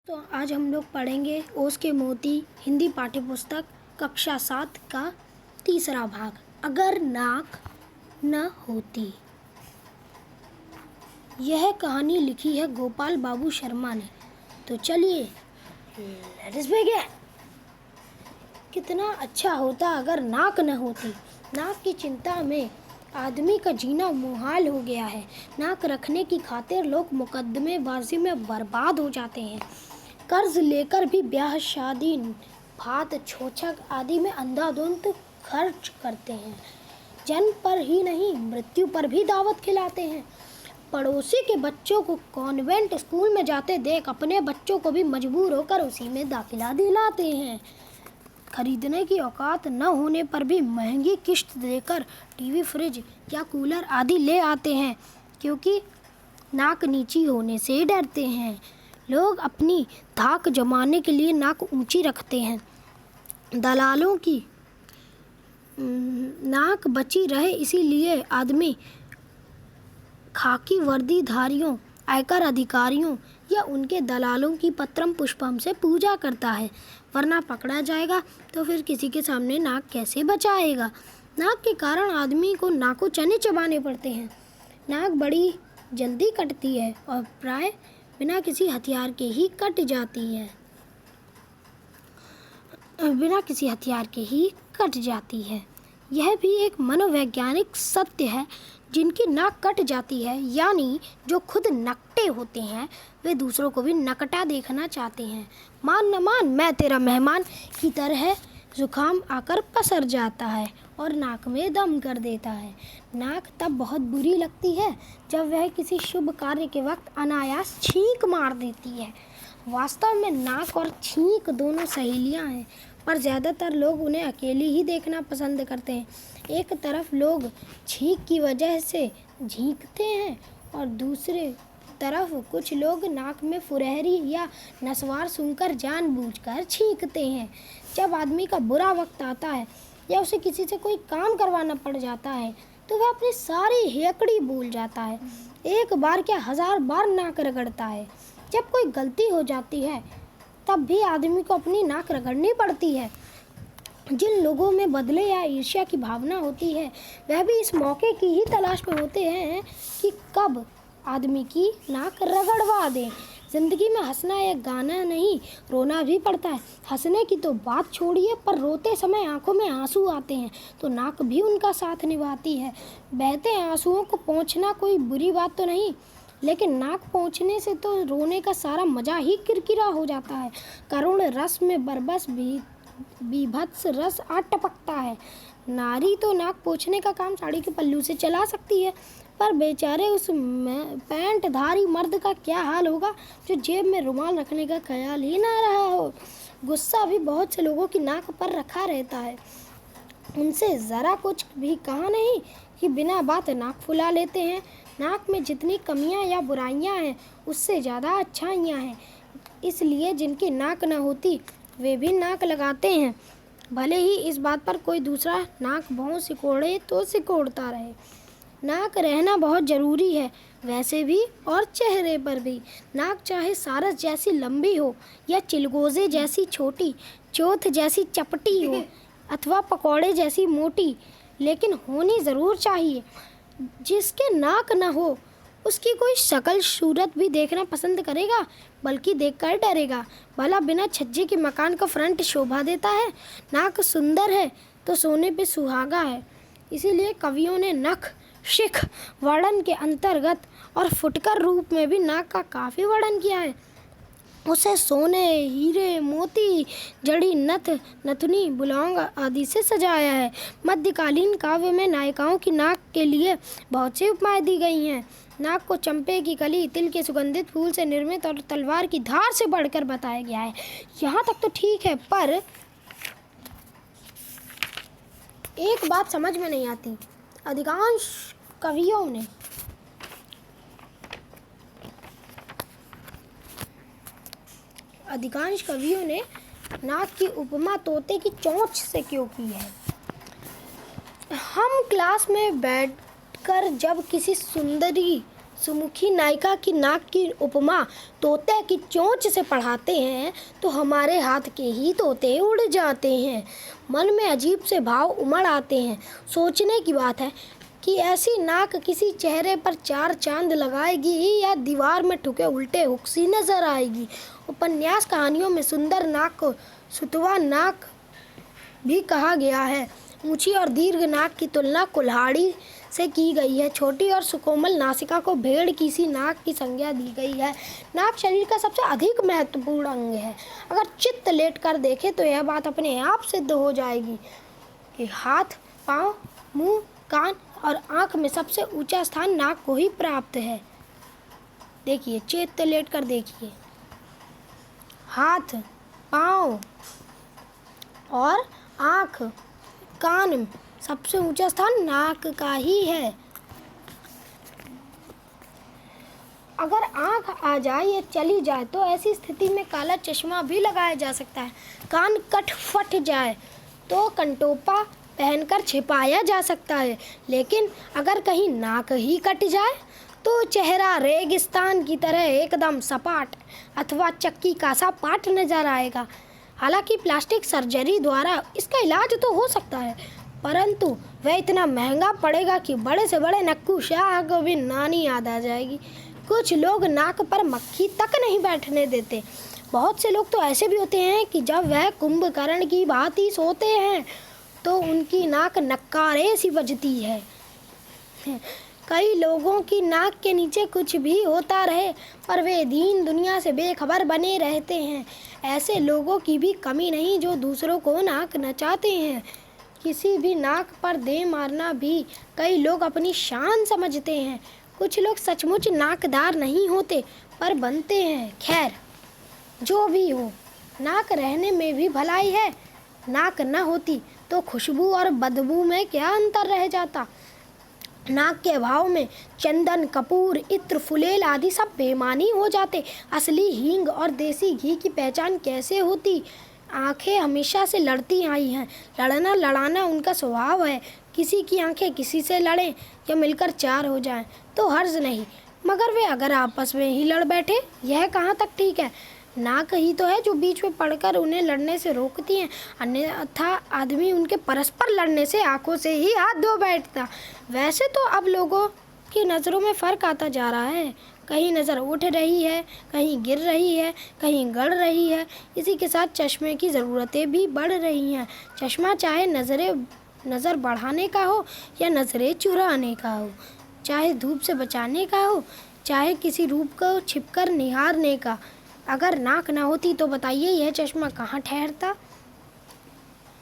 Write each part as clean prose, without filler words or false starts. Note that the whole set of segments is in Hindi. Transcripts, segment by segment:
तो आज हम लोग पढ़ेंगे ओस के मोती हिंदी पाठ्य पुस्तक कक्षा 7 का तीसरा भाग, अगर नाक न होती। यह कहानी लिखी है गोपाल बाबू शर्मा ने। तो चलिए लेट अस बिगिन। कितना अच्छा होता अगर नाक न होती। नाक की चिंता में आदमी का जीना मुहाल हो गया है। नाक रखने की खातिर लोग मुकदमेबाजी में बर्बाद हो जाते हैं। कर्ज लेकर भी ब्याह शादी, भात छोछक आदि में अंधाधुंध खर्च करते हैं। जन्म पर ही नहीं, मृत्यु पर भी दावत खिलाते हैं। पड़ोसी के बच्चों को कॉन्वेंट स्कूल में जाते देख अपने बच्चों को भी मजबूर होकर उसी में दाखिला दिलाते हैं। खरीदने की औकात न होने पर भी महंगी किश्त देकर टीवी, फ्रिज या कूलर आदि ले आते हैं, क्योंकि नाक नीची होने से डरते हैं। लोग अपनी धाक जमाने के लिए नाक ऊंची रखते हैं। दलालों की नाक बची रहे इसीलिए आदमी खाकी वर्दीधारियों, आयकर अधिकारियों या उनके दलालों की पत्रम पुष्पम से पूजा करता है, वरना पकड़ा जाएगा तो फिर किसी के सामने नाक कैसे बचाएगा। नाक के कारण आदमी को नाकों चने चबाने पड़ते हैं। नाक बड़ी जल्दी कटती है और प्राय बिना किसी हथियार के ही कट जाती है। यह भी एक मनोवैज्ञानिक सत्य है। जिनकी नाक कट जाती है, यानी जो खुद नकटे होते हैं, वे दूसरों को भी नकटा देखना चाहते हैं। मान न मान मैं तेरा मेहमान की तरह जुकाम आकर पसर जाता है और नाक में दम कर देता है। नाक तब बहुत बुरी लगती है जब वह किसी शुभ कार्य के वक्त अनायास छींक मार देती है। वास्तव में नाक और छींक दोनों सहेलियां हैं, पर ज़्यादातर लोग उन्हें अकेली ही देखना पसंद करते हैं। एक तरफ लोग छींक की वजह से झींकते हैं और दूसरे तरफ कुछ लोग नाक में फुरहरी या नसवार सूंघकर जानबूझकर छींकते हैं। जब आदमी का बुरा वक्त आता है या उसे किसी से कोई काम करवाना पड़ जाता है तो वह अपनी सारी हेकड़ी भूल जाता है। एक बार क्या 1000 बार नाक रगड़ता है। जब कोई गलती हो जाती है तब भी आदमी को अपनी नाक रगड़नी पड़ती है। जिन लोगों में बदले या ईर्ष्या की भावना होती है, वह भी इस मौके की ही तलाश में होते हैं कि कब आदमी की नाक रगड़वा दें। जिंदगी में हंसना एक गाना नहीं, रोना भी पड़ता है। हंसने की तो बात छोड़िए, पर रोते समय आंखों में आंसू आते हैं तो नाक भी उनका साथ निभाती है। बहते आंसुओं को पोंछना कोई बुरी बात तो नहीं, लेकिन नाक पोंछने से तो रोने का सारा मजा ही किरकिरा हो जाता है। करुण रस में बरबस बीभत्स रस आ टपकता है। नारी तो नाक पोंछने का काम साड़ी के पल्लू से चला सकती है, पर बेचारे उस पैंटधारी मर्द का क्या हाल होगा जो जेब में रुमाल रखने का ख्याल ही ना रहा हो। गुस्सा भी बहुत से लोगों की नाक पर रखा रहता है। उनसे ज़रा कुछ भी कहा नहीं कि बिना बात नाक फुला लेते हैं। नाक में जितनी कमियां या बुराइयां हैं, उससे ज़्यादा अच्छाइयां हैं। इसलिए जिनकी नाक न होती वे भी नाक लगाते हैं, भले ही इस बात पर कोई दूसरा नाक भौं सिकोड़े तो सिकोड़ता रहे। नाक रहना बहुत ज़रूरी है वैसे भी, और चेहरे पर भी। नाक चाहे सारस जैसी लंबी हो या चिलगोजे जैसी छोटी, चोथ जैसी चपटी हो अथवा पकौड़े जैसी मोटी, लेकिन होनी ज़रूर चाहिए। जिसके नाक न हो उसकी कोई शक्ल सूरत भी देखना पसंद करेगा, बल्कि देखकर डरेगा। भला बिना छज्जे के मकान का फ्रंट शोभा देता है। नाक सुंदर है तो सोने पे सुहागा है। इसीलिए कवियों ने नख, शिख वर्णन के अंतर्गत और फुटकर रूप में भी नाक का काफ़ी वर्णन किया है। उसे सोने, हीरे, मोती, जड़ी, नथ, नथुनी, बुलौंग आदि से सजाया है। मध्यकालीन काव्य में नायिकाओं की नाक के लिए बहुत सी उपमाएं दी गई हैं। नाक को चंपे की कली, तिल के सुगंधित फूल से निर्मित और तलवार की धार से बढ़कर बताया गया है। यहाँ तक तो ठीक है, पर एक बात समझ में नहीं आती। अधिकांश कवियों ने नाक की उपमा तोते की चोंच से क्यों की है। हम क्लास में बैठकर जब किसी सुमुखी नायिका की नाक की उपमा तोते की चोंच से पढ़ाते हैं तो हमारे हाथ के ही तोते उड़ जाते हैं। मन में अजीब से भाव उमड़ आते हैं। सोचने की बात है कि ऐसी नाक किसी चेहरे पर 4 चांद लगाएगी या दीवार में ठुके उल्टे हुक्सी नजर आएगी। उपन्यास कहानियों में सुंदर नाक को सुतवा नाक भी कहा गया है। ऊंची और दीर्घ नाक की तुलना कुल्हाड़ी से की गई है। छोटी और सुकोमल नासिका को भेड़ की सी नाक की संज्ञा दी गई है। नाक शरीर का सबसे अधिक महत्वपूर्ण अंग है। अगर चित्त लेट कर देखे तो यह बात अपने आप सिद्ध हो जाएगी कि हाथ, पाँव, मुंह, कान और आँख में सबसे ऊंचा स्थान नाक को ही प्राप्त है। देखिए, चित्त लेट कर देखिए, हाथ, पाँव और आँख, कान, सबसे ऊंचा स्थान नाक का ही है। अगर आँख आ जाए या चली जाए तो ऐसी स्थिति में काला चश्मा भी लगाया जा सकता है। कान कट फट जाए तो कंटोपा पहनकर छिपाया जा सकता है। लेकिन अगर कहीं नाक ही कट जाए तो चेहरा रेगिस्तान की तरह एकदम सपाट अथवा चक्की का सा पाट नजर आएगा। हालांकि प्लास्टिक सर्जरी द्वारा इसका इलाज तो हो सकता है, परंतु वह इतना महंगा पड़ेगा कि बड़े से बड़े नक्कू शाह को भी नानी याद आ जाएगी। कुछ लोग नाक पर मक्खी तक नहीं बैठने देते। बहुत से लोग तो ऐसे भी होते हैं कि जब वह कुंभकर्ण की भांति सोते हैं तो उनकी नाक नक्कारे सी बजती है। कई लोगों की नाक के नीचे कुछ भी होता रहे पर वे दीन दुनिया से बेखबर बने रहते हैं। ऐसे लोगों की भी कमी नहीं जो दूसरों को नाक नचाते हैं। किसी भी नाक पर दे मारना भी कई लोग अपनी शान समझते हैं। कुछ लोग सचमुच नाकदार नहीं होते पर बनते हैं। खैर, जो भी हो, नाक रहने में भी भलाई है। नाक न होती तो खुशबू और बदबू में क्या अंतर रह जाता। नाक के अभाव में चंदन, कपूर, इत्र, फुलेल आदि सब बेमानी हो जाते। असली हींग और देसी घी की पहचान कैसे होती। आंखें हमेशा से लड़ती आई हैं। लड़ना लड़ाना उनका स्वभाव है। किसी की आंखें किसी से लड़ें या मिलकर 4 हो जाएं तो हर्ज नहीं, मगर वे अगर आपस में ही लड़ बैठे, यह कहाँ तक ठीक है। नाक ही तो है जो बीच में पड़कर उन्हें लड़ने से रोकती है, अन्यथा आदमी उनके परस्पर लड़ने से आंखों से ही हाथ धो बैठता। वैसे तो अब लोगों की नज़रों में फ़र्क आता जा रहा है। कहीं नज़र उठ रही है, कहीं गिर रही है, कहीं गड़ रही है। इसी के साथ चश्मे की ज़रूरतें भी बढ़ रही हैं। चश्मा चाहे नज़र बढ़ाने का हो या नज़रें चुराने का हो, चाहे धूप से बचाने का हो, चाहे किसी रूप को छिपकर निहारने का। अगर नाक ना होती तो बताइए यह चश्मा कहाँ ठहरता।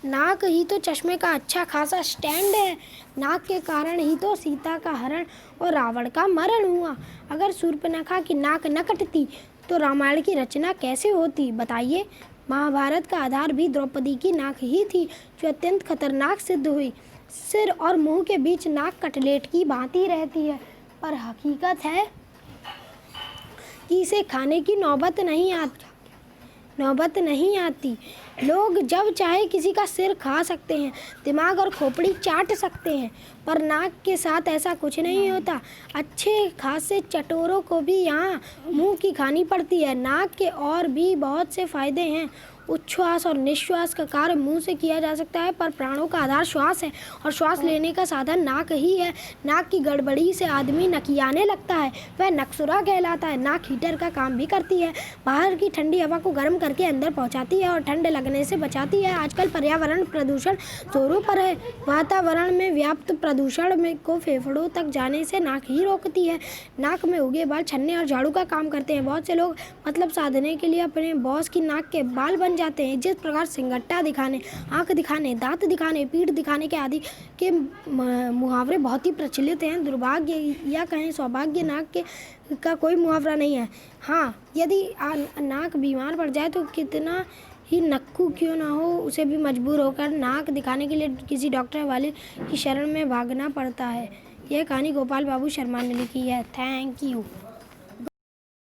नाक ही तो चश्मे का अच्छा खासा स्टैंड है। नाक के कारण ही तो सीता का हरण और रावण का मरण हुआ। अगर शूर्पणखा की नाक न कटती तो रामायण की रचना कैसे होती बताइए। महाभारत का आधार भी द्रौपदी की नाक ही थी, जो अत्यंत खतरनाक सिद्ध हुई। सिर और मुंह के बीच नाक कटलेट की भांति रहती है, पर हकीकत है कि इसे खाने की नौबत नहीं आती। लोग जब चाहे किसी का सिर खा सकते हैं, दिमाग और खोपड़ी चाट सकते हैं, पर नाक के साथ ऐसा कुछ नहीं होता। अच्छे खासे चटोरों को भी यहाँ मुंह की खानी पड़ती है। नाक के और भी बहुत से फायदे हैं। उच्छ्वास और निश्वास का कार्य मुंह से किया जा सकता है, पर प्राणों का आधार श्वास है और श्वास लेने का साधन नाक ही है। नाक की गड़बड़ी से आदमी नकियाने लगता है, वह नक्सुरा कहलाता है। नाक हीटर का काम भी करती है, बाहर की ठंडी हवा को गर्म करके अंदर पहुंचाती है और ठंड लगने से बचाती है। आजकल पर्यावरण प्रदूषण जोरों पर है। वातावरण में व्याप्त प्रदूषण को फेफड़ों तक जाने से नाक ही रोकती है। नाक में उगे बाल छन्ने और झाड़ू का काम करते हैं। बहुत से लोग मतलब साधने के लिए अपने बॉस की नाक के बाल बन जाते हैं। जिस प्रकार सिंगट्टा दिखाने, आंख दिखाने, दांत दिखाने, पीठ दिखाने के आदि के मुहावरे बहुत ही प्रचलित हैं, दुर्भाग्य या कहें सौभाग्य नाक का कोई मुहावरा नहीं है। हाँ, यदि नाक बीमार पड़ जाए तो कितना ही नक्कू क्यों ना हो, उसे भी मजबूर होकर नाक दिखाने के लिए किसी डॉक्टर वाले की शरण में भागना पड़ता है। यह कहानी गोपाल बाबू शर्मा ने लिखी है। Thank you.